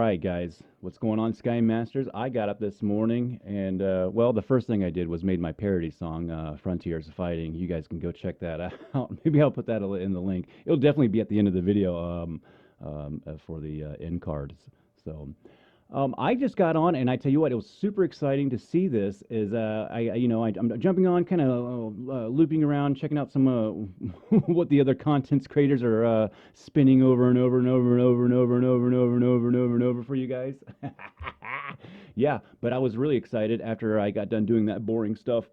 right, guys. What's going on, Sky Masters? I got up this morning and, well, the first thing I did was made my parody song, Frontiers of Fighting. You guys can go check that out. Maybe I'll put that in the link. It'll definitely be at the end of the video for the end cards. So, I just got on, and I tell you what, it was super exciting to see this. I'm jumping on, kind of looping around, checking out some what the other contents creators are spinning over and over and over and over and over and over and over and over and over and over for you guys. Yeah, but I was really excited after I got done doing that boring stuff.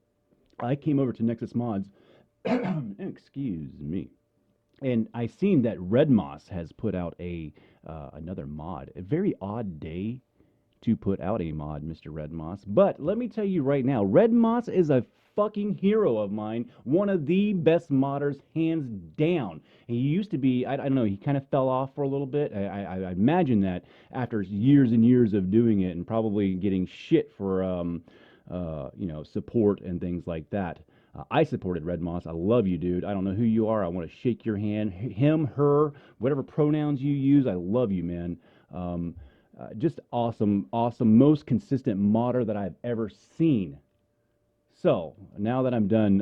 I came over to Nexus Mods. Excuse me. And I seen that Redmas has put out another mod. A very odd day to put out a mod, Mr. Redmas. But let me tell you right now, Redmas is a fucking hero of mine. One of the best modders, hands down. He used to be, I don't know, he kind of fell off for a little bit. I imagine that after years and years of doing it and probably getting shit for, support and things like that. I supported Redmas. I love you, dude. I don't know who you are. I want to shake your hand. Him, her, whatever pronouns you use. I love you, man. Just awesome, awesome. Most consistent modder that I've ever seen. So now that I'm done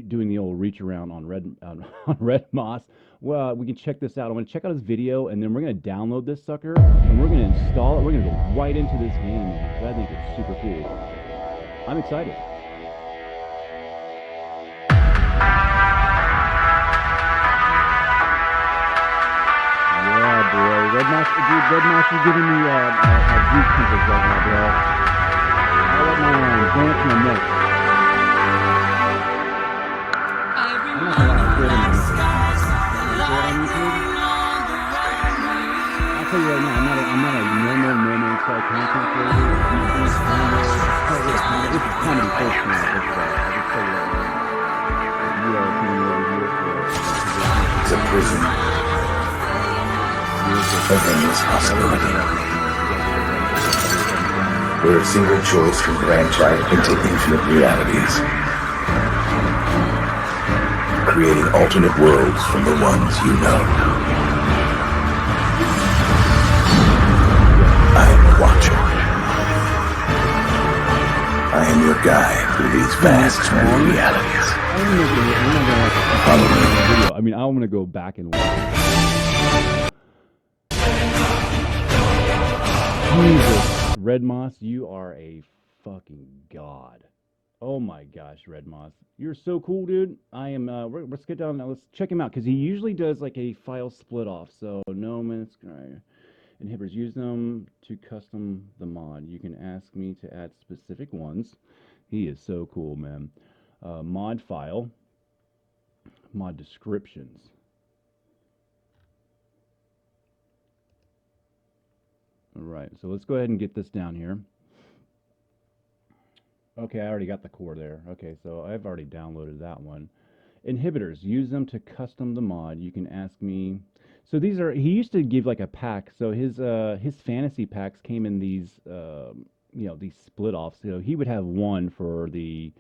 doing the old reach around on Redmas, well, we can check this out. I'm going to check out his video, and then we're going to download this sucker, and we're going to install it. We're going to go right into this game, man, 'cause I think it's super cool. I'm excited. Yeah, bro. Redmas, you're giving me goose pimples right now, bro. I'll let my going up to my neck. I'm not gonna lie, I'm good in my I'll tell you right now, I'm not a normal style content creator. It's comedy first now. I'll just tell you right now. You are coming over here for It's a prison of endless possibility, where a single choice can branch out into infinite realities, creating alternate worlds from the ones you know. I am the Watcher. I am your guide through these vast new realities. Follow me. I mean, I want to go back and watch. Jesus, Redmas, you are a fucking god. Oh my gosh, Redmas, you're so cool, dude. I am. Let's get down now. Let's check him out because he usually does like a file split off. So no minutes. Inhibitors, use them to custom the mod. You can ask me to add specific ones. He is so cool, man. Mod file, mod descriptions. All right, so let's go ahead and get this down here. Okay, I already got the core there. Okay, so I've already downloaded that one. Inhibitors, use them to custom the mod. You can ask me. So these are, he used to give like a pack. So his fantasy packs came in these, these split offs. So he would have one for the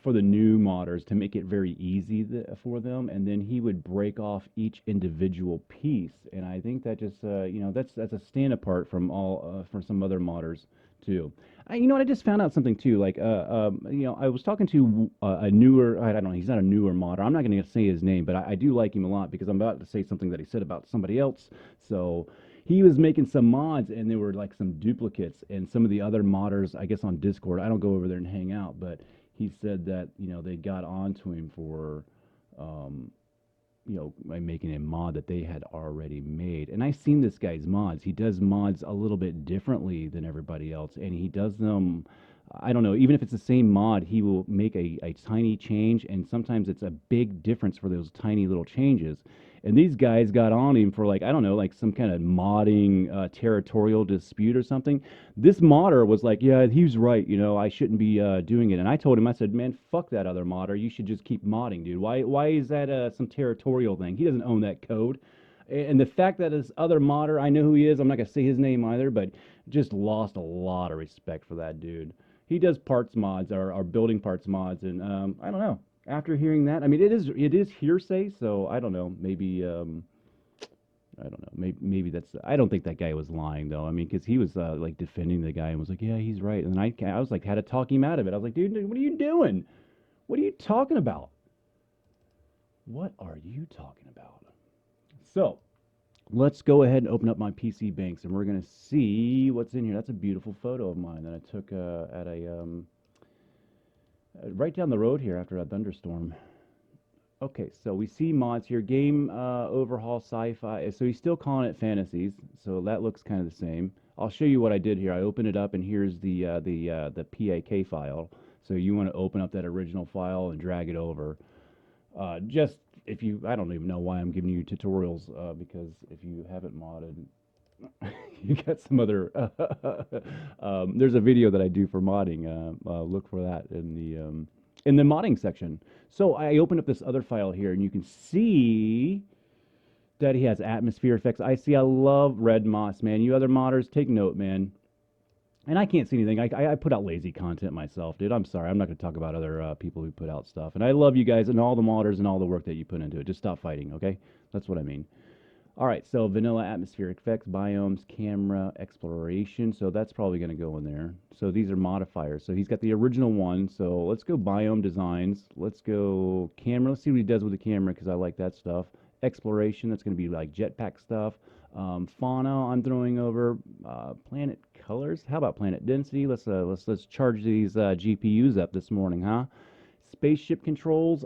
new modders to make it very easy for them, and then he would break off each individual piece. And I think that just that's a stand apart from all from some other modders too. I just found out something too. Like I was talking to a newer, I don't know, he's not a newer modder. I'm not going to say his name, but I do like him a lot because I'm about to say something that he said about somebody else. So he was making some mods, and there were like some duplicates, and some of the other modders, I guess on Discord, I don't go over there and hang out, but he said that, they got onto him for, by making a mod that they had already made. And I've seen this guy's mods. He does mods a little bit differently than everybody else, and he does them, I don't know, even if it's the same mod, he will make a tiny change, and sometimes it's a big difference for those tiny little changes. And these guys got on him for like, I don't know, like some kind of modding territorial dispute or something. This modder was like, yeah, he's right. I shouldn't be doing it. And I told him, I said, man, fuck that other modder. You should just keep modding, dude. Why is that some territorial thing? He doesn't own that code. And the fact that this other modder, I know who he is. I'm not going to say his name either, but just lost a lot of respect for that dude. He does parts mods or building parts mods. And I don't know. After hearing that, I mean, it is hearsay, so I don't know. Maybe I don't know. Maybe that's. I don't think that guy was lying though. I mean, because he was like defending the guy and was like, "Yeah, he's right." And I was like, had to talk him out of it. I was like, "Dude, what are you doing? What are you talking about? What are you talking about?" So let's go ahead and open up my PC banks, and we're gonna see what's in here. That's a beautiful photo of mine that I took at a right down the road here after a thunderstorm. Okay, so we see mods here. Game overhaul sci-fi. So he's still calling it fantasies. So that looks kind of the same. I'll show you what I did here. I opened it up, and here's the PAK file. So you want to open up that original file and drag it over. Just if you, I don't even know why I'm giving you tutorials because if you haven't modded, you got some other. There's a video that I do for modding. Look for that in the modding section. So I opened up this other file here, and you can see that he has atmosphere effects. I love Redmas, man. You other modders, take note, man. And I can't see anything. I put out lazy content myself, dude. I'm sorry. I'm not going to talk about other people who put out stuff. And I love you guys and all the modders and all the work that you put into it. Just stop fighting, okay? That's what I mean. All right, so vanilla atmospheric effects, biomes, camera, exploration. So that's probably going to go in there. So these are modifiers. So he's got the original one. So let's go biome designs. Let's go camera. Let's see what he does with the camera because I like that stuff. Exploration, that's going to be like jetpack stuff. Fauna, I'm throwing over. Planet colors. How about planet density? Let's charge these GPUs up this morning, huh? Spaceship controls.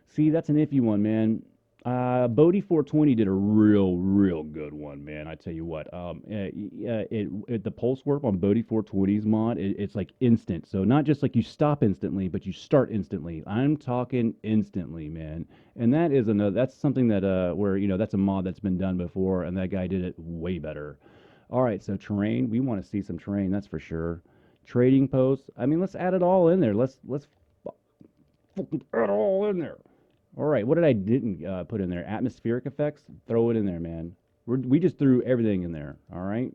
See, that's an iffy one, man. Bodhi 420 did a real good one, man. I tell you what. The pulse warp on Bodhi 420's mod, it's like instant. So not just like you stop instantly, but you start instantly. I'm talking instantly, man. And that is that's something that where that's a mod that's been done before, and that guy did it way better. All right, so terrain. We want to see some terrain, that's for sure. Trading posts. I mean, let's add it all in there. Let's fucking add it all in there. All right, what did I didn't put in there? Atmospheric effects? Throw it in there, man. We just threw everything in there, all right?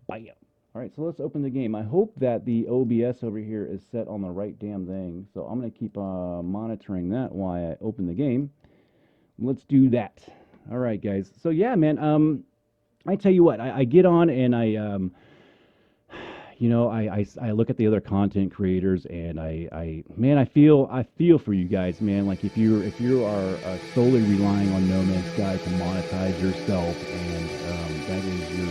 Bam. All right, so let's open the game. I hope that the OBS over here is set on the right damn thing. So I'm going to keep monitoring that while I open the game. Let's do that. All right, guys. So, yeah, man, I tell you what, I get on and I look at the other content creators and I feel for you guys, man. Like if you are solely relying on No Man's Sky to monetize yourself, and that is your,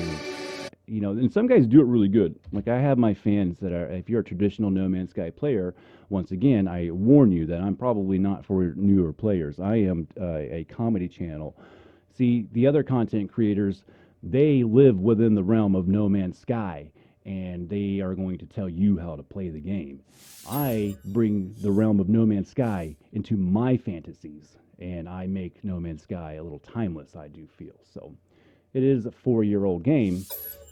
and some guys do it really good. Like I have my fans that are, if you're a traditional No Man's Sky player, once again, I warn you that I'm probably not for newer players. I am a comedy channel. See, the other content creators, they live within the realm of No Man's Sky, and they are going to tell you how to play the game. I bring the realm of No Man's Sky into my fantasies, and I make No Man's Sky a little timeless, I do feel. So it is a 4-year-old game,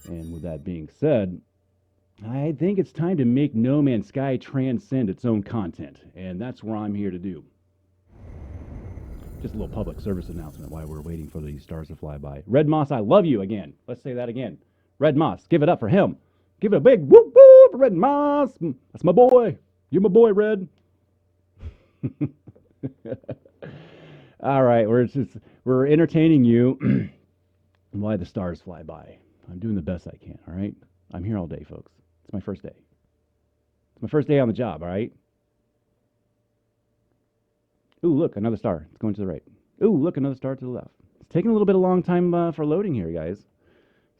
and with that being said, I think it's time to make No Man's Sky transcend its own content, and that's what I'm here to do. Just a little public service announcement while we're waiting for these stars to fly by. Redmas, I love you again. Let's say that again. Redmas, give it up for him. Give it a big whoop whoop for Redmas. That's my boy. You're my boy, Red. All right, we're entertaining you while the stars fly by. I'm doing the best I can, all right? I'm here all day, folks. It's my first day. It's my first day on the job, all right? Ooh, look, another star. It's going to the right. Ooh, look, another star to the left. It's taking a little bit of long time for loading here, guys.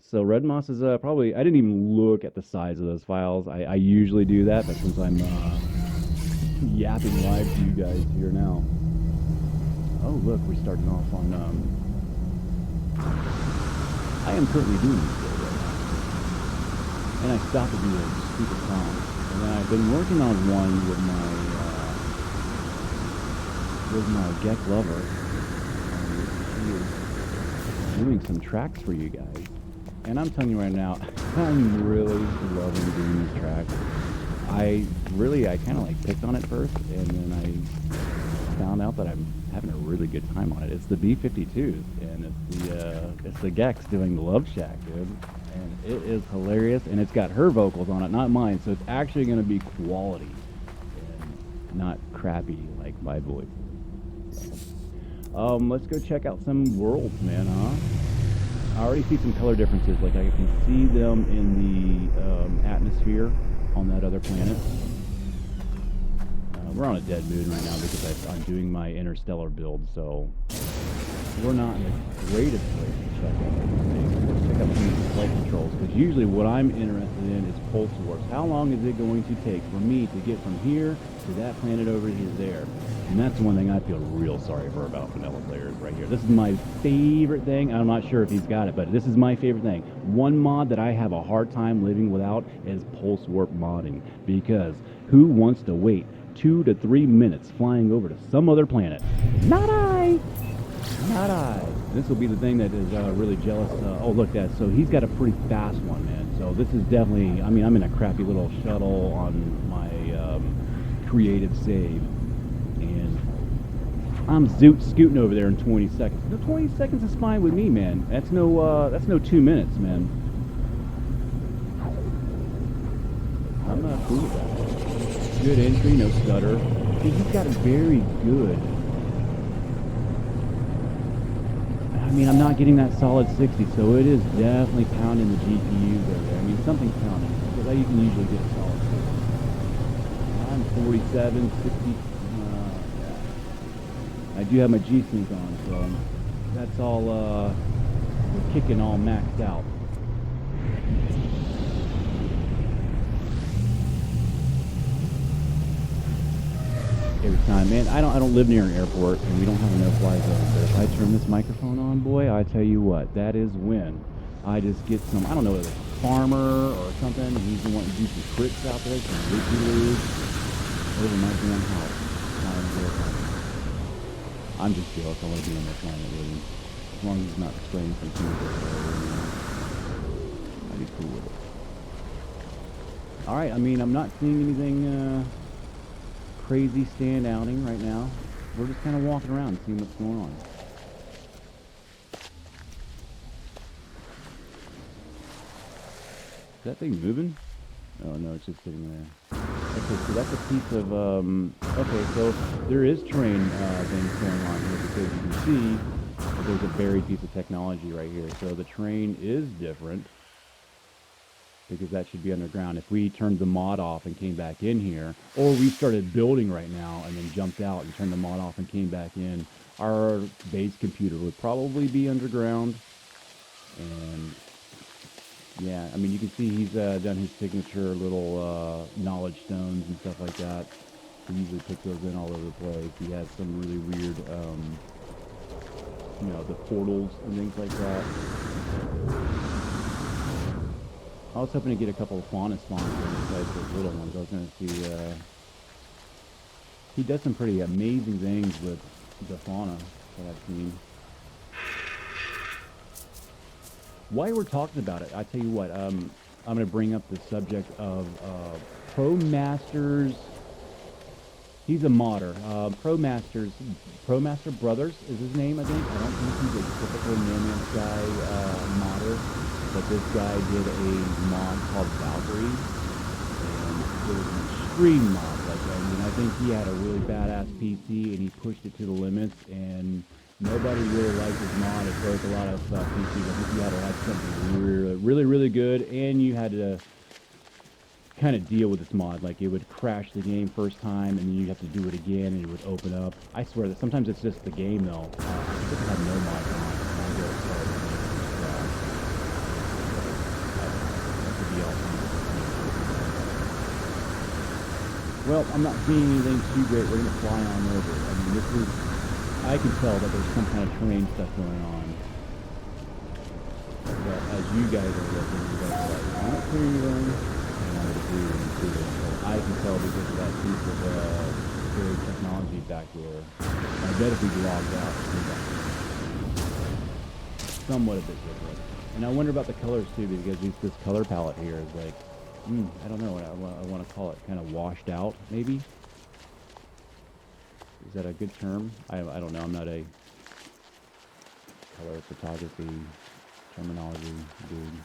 So Redmas is probably, I didn't even look at the size of those files. I usually do that, but since I'm yapping live to you guys here now. Oh, look, we're starting off on, I am currently doing this video right now. And I stopped to do a stupid song. And then I've been working on one with my Gek lover. He is doing some tracks for you guys. And I'm telling you right now, I'm really loving doing these tracks. I kind of like picked on it first, and then I found out that I'm having a really good time on it. It's the B-52s, and it's the Gex doing the Love Shack, dude. And it is hilarious, and it's got her vocals on it, not mine, so it's actually going to be quality, and not crappy like my voice. Let's go check out some worlds, man, huh? I already see some color differences. Like I can see them in the atmosphere on that other planet. We're on a dead moon right now because I'm doing my interstellar build, so we're not in the greatest place to check out everything. Let's check out some of these flight controls, because usually what I'm interested in is pulse wars. How long is it going to take for me to get from here to that planet over here there? And that's one thing I feel real sorry for about vanilla players right here. This is my favorite thing. I'm not sure if he's got it, but this is my favorite thing. One mod that I have a hard time living without is pulse warp modding, because who wants to wait 2 to 3 minutes flying over to some other planet? Not I! Not I. This will be the thing that is really jealous. Oh, look, so he's got a pretty fast one, man. So this is definitely, I mean, I'm in a crappy little shuttle on my creative save. And I'm scooting over there in 20 seconds. No, 20 seconds is fine with me, man. That's no 2 minutes, man. I'm not cool with that. Good entry, no stutter. See, he's got a very good. I mean, I'm not getting that solid 60, so it is definitely pounding the GPUs over there. I mean, something's pounding, because you can usually get a solid 60. I'm 47, 60. Yeah. I do have my G-Sync on, so that's all, we're kicking all maxed out. Every time, man. I don't live near an airport, and we don't have a no-fly zone. But if I turn this microphone on, boy, I tell you what, that is when I just get some. I don't know, whether it's a farmer or something. And he's the one to do some crits out there, some loopy-loos over my damn house. I'm just jealous. I want to be on that planet with him, as long as he's not spraying some chemicals over. I'd be cool with it. All right. I mean, I'm not seeing anything. Crazy standouting right now. We're just kind of walking around and seeing what's going on. Is that thing moving? Oh no, it's just sitting there. Okay, so that's a piece of okay, so there is terrain things going on here, because you can see that there's a buried piece of technology right here. So the terrain is different, because that should be underground. If we turned the mod off and came back in here, or we started building right now and then jumped out and turned the mod off and came back in, our base computer would probably be underground. And yeah, I mean, you can see he's done his signature little knowledge stones and stuff like that. He usually puts those in all over the place. He has some really weird, you know, the portals and things like that. I was hoping to get a couple of fauna spawns besides those little ones. I was going to see, he does some pretty amazing things with the fauna that I've seen. While we're talking about it, I tell you what, I'm going to bring up the subject of Pro Masters. He's a modder. Pro Master Brothers is his name, I think. I don't think he's a typical No Man's Sky modder. But this guy did a mod called Valkyrie, and it was an extreme mod. Like, I mean, I think he had a really badass PC, and he pushed it to the limits, and nobody really liked his mod. It broke a lot of PCs. I think you had to like something really good, and you had to kind of deal with this mod. Like, it would crash the game first time, and then you'd have to do it again, and it would open up. I swear that sometimes it's just the game, though. I just have no mod on. Well, I'm not seeing anything too great. We're going to fly on over. I mean, I can tell that there's some kind of terrain stuff going on. But as you guys are looking, you guys are like, I'm not seeing anything. And I'm going to do it. So I can tell because of that piece of buried technology back there. I bet if we logged out, somewhat a bit different. And I wonder about the colors too, because this color palette here is like, I don't know what I want to call it. Kind of washed out, maybe? Is that a good term? I don't know. I'm not a color photography terminology dude.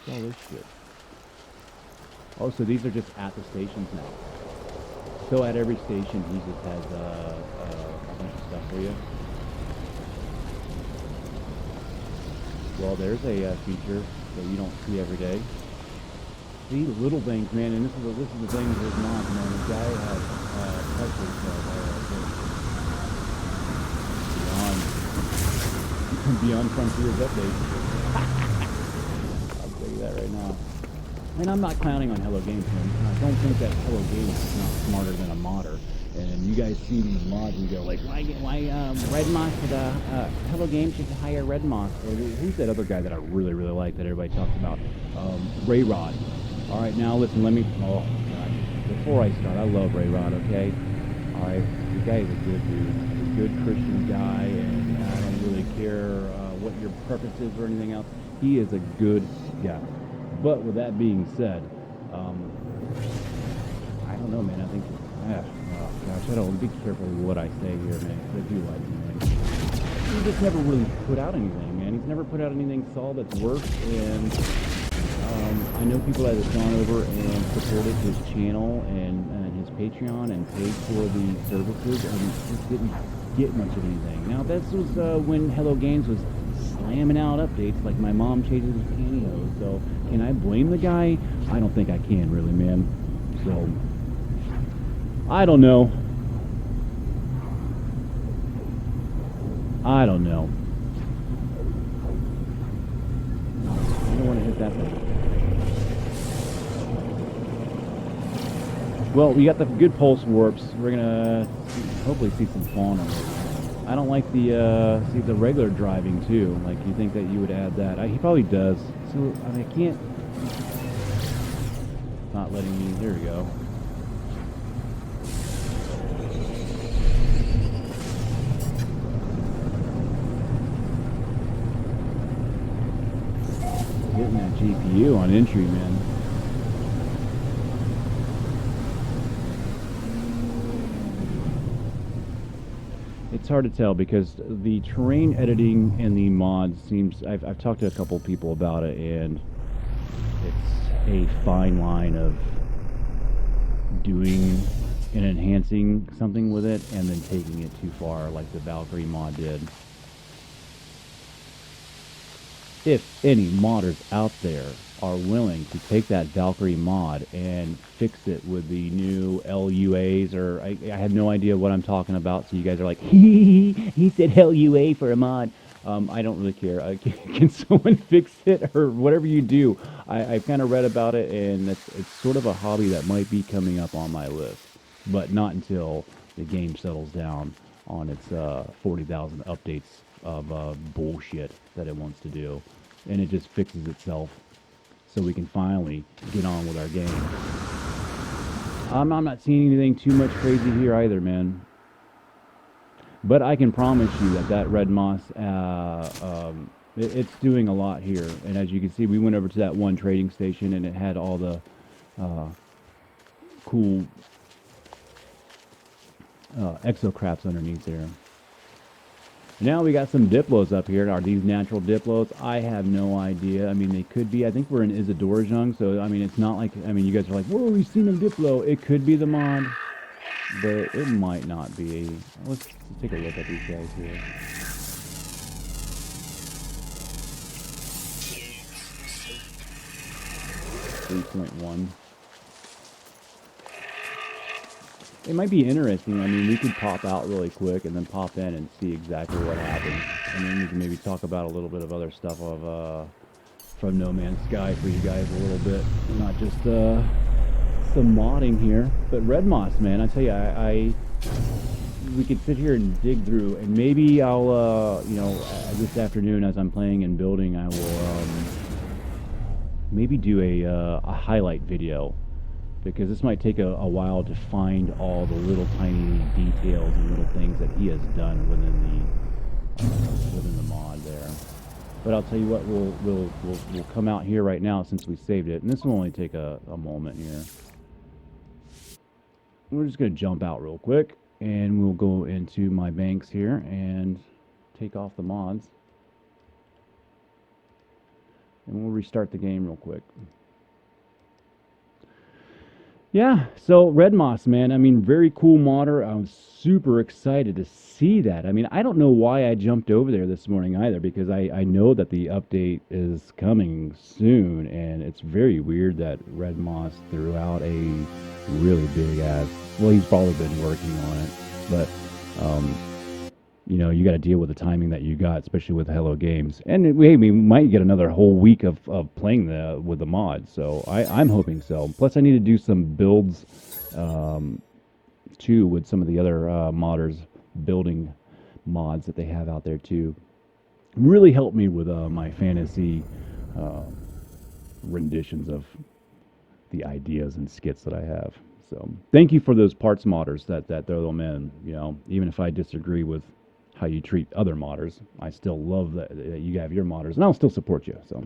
What's all this shit? Oh, so these are just at the stations now. So at every station, he just has a bunch of stuff for you. Well, there's a feature that you don't see every day. See, little things, man, and this is the thing with his mom, man. The guy has pressure beyond Frontier's update. I'll tell you that right now. And I'm not clowning on Hello Games, man. I don't think that Hello Games is not smarter than a modder. And you guys see these mods and go like, why Redmas with Hello Games should hire Redmas? Or who's that other guy that I really like that everybody talks about? Ray Rod. All right, now listen. Let me. Oh God! Before I start, I love Ray Rod. Okay. All right, the guy is a good dude, a good Christian guy, and I don't really care what your preference is or anything else. He is a good guy. But with that being said, I don't know, man. I think. Oh gosh, I don't. Be careful with what I say here, man. Because I do like him. He just never really put out anything, man. He's never put out anything solid that's worked, and I know people that have gone over and supported his channel and his Patreon and paid for the services, and just didn't get much of anything. Now, this was when Hello Games was slamming out updates like my mom changes his pantyhose. So, can I blame the guy? I don't think I can, really, man. So, I don't know. I don't know. I don't want to hit that thing. Well, we got the good pulse warps. We're gonna hopefully see some fauna. I don't like the regular driving too. Like, you think that you would add that? He probably does. So I mean, I can't. Not letting me. There we go. Getting that GPU on entry, man. It's hard to tell because the terrain editing and the mods seems. I've talked to a couple of people about it, and it's a fine line of doing and enhancing something with it and then taking it too far, like the Valkyrie mod did. If any modders out there are willing to take that Valkyrie mod and fix it with the new LUAs, or I have no idea what I'm talking about, so you guys are like, he said LUA for a mod. I don't really care. Can someone fix it or whatever you do? I've kind of read about it, and it's sort of a hobby that might be coming up on my list, but not until the game settles down on its 40,000 updates of bullshit that it wants to do, and it just fixes itself so we can finally get on with our game. I'm not seeing anything too much crazy here either, man. But I can promise you that Redmas, it's doing a lot here. And as you can see, we went over to that one trading station, and it had all the cool exocraps underneath there. Now we got some Diplos up here. Are these natural Diplos? I have no idea. I mean, they could be. I think we're in Isidorjung, so I mean, it's not like, I mean, you guys are like, whoa, we've seen them Diplo. It could be the mod, but it might not be. Let's take a look at these guys here. .1. It might be interesting. I mean, we could pop out really quick and then pop in and see exactly what happens. And then we can maybe talk about a little bit of other stuff of from No Man's Sky for you guys a little bit. Not just some modding here. But Redmas, man, I tell you, we could sit here and dig through, and maybe I'll, you know, this afternoon as I'm playing and building, I will maybe do a highlight video, because this might take a while to find all the little tiny details and little things that he has done within the mod there. But I'll tell you what, we'll come out here right now since we saved it, and this will only take a moment here. We're just going to jump out real quick, and we'll go into my banks here and take off the mods. And we'll restart the game real quick. Yeah, so Redmas, man, I mean, very cool modder. I was super excited to see that. I mean, I don't know why I jumped over there this morning either, because I know that the update is coming soon, and it's very weird that Redmas threw out a really big ass. Well, he's probably been working on it, but um, you got to deal with the timing that you got, especially with Hello Games. And we might get another whole week of playing with the mod. So I'm hoping so. Plus, I need to do some builds um, too with some of the other modders building mods that they have out there too. Really help me with my fantasy uh, renditions of the ideas and skits that I have. So thank you for those parts modders that throw them in. Even if I disagree with how you treat other modders, I still love that you have your modders, and I'll still support you. So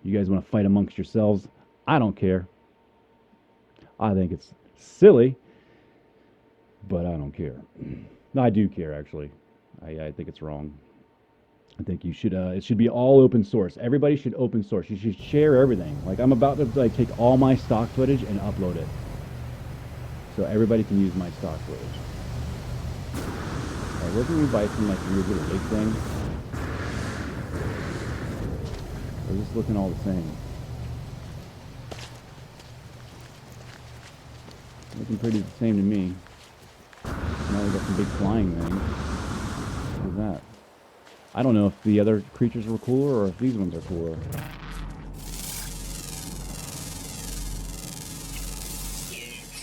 you guys want to fight amongst yourselves? I don't care. I think it's silly, but I don't care. No, I do care actually. I think it's wrong. I think you should. It should be all open source. Everybody should open source. You should share everything. Like I'm about to take all my stock footage and upload it, so everybody can use my stock footage. Where can we buy some like weird little lake thing? They're just looking all the same. Looking pretty the same to me. Now we got some big flying things. What is that? I don't know if the other creatures were cooler or if these ones are cooler.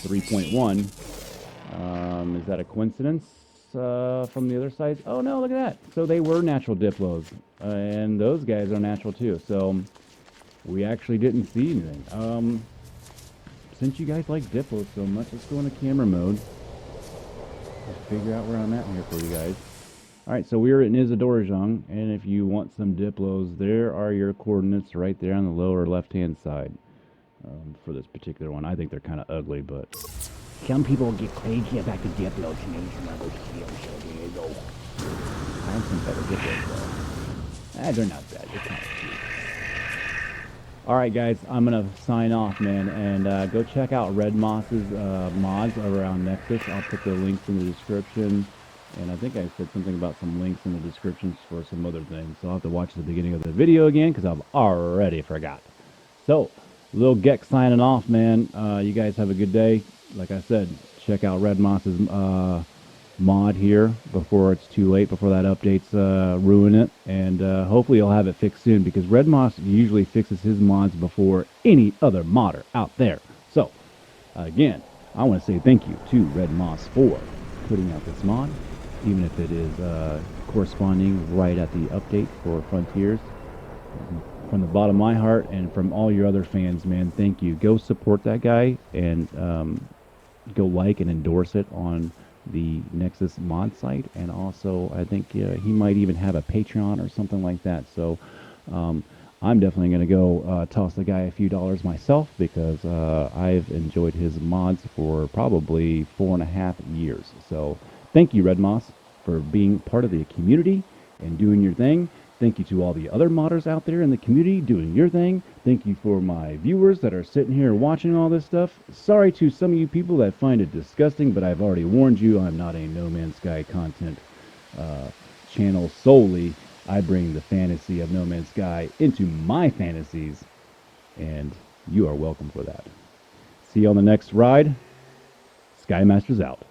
3.1. Is that a coincidence from the other side? Oh no, look at that. So they were natural Diplos. And those guys are natural too. So we actually didn't see anything. Since you guys like Diplos so much, let's go into camera mode. Let's figure out where I'm at here for you guys. Alright, so we're in Isidorjang, and if you want some Diplos, there are your coordinates right there on the lower left-hand side for this particular one. I think they're kind of ugly, but some people get crazy about the Diplos and they just want to go steal, so there you go. I have some better Diplos, though. They're not bad. They're kind of cute. Alright, guys, I'm going to sign off, man, and go check out Redmas's mods around Nexus. I'll put the links in the description. And I think I said something about some links in the descriptions for some other things. So I'll have to watch the beginning of the video again because I've already forgot. So, Lil Geck signing off, man. You guys have a good day. Like I said, check out Redmas's mod here before it's too late, before that update's ruin it. And hopefully you'll have it fixed soon because Redmas usually fixes his mods before any other modder out there. So, again, I want to say thank you to Redmas for putting out this mod, even if it is corresponding right at the update for Frontiers. From the bottom of my heart and from all your other fans, man, thank you. Go support that guy and go like and endorse it on the Nexus mod site. And also, I think he might even have a Patreon or something like that. So I'm definitely going to go toss the guy a few dollars myself because I've enjoyed his mods for probably 4.5 years. So thank you, Redmas, for being part of the community and doing your thing. Thank you to all the other modders out there in the community doing your thing. Thank you for my viewers that are sitting here watching all this stuff. Sorry to some of you people that find it disgusting, but I've already warned you, I'm not a No Man's Sky content channel solely. I bring the fantasy of No Man's Sky into my fantasies, and you are welcome for that. See you on the next ride. Sky Masters out.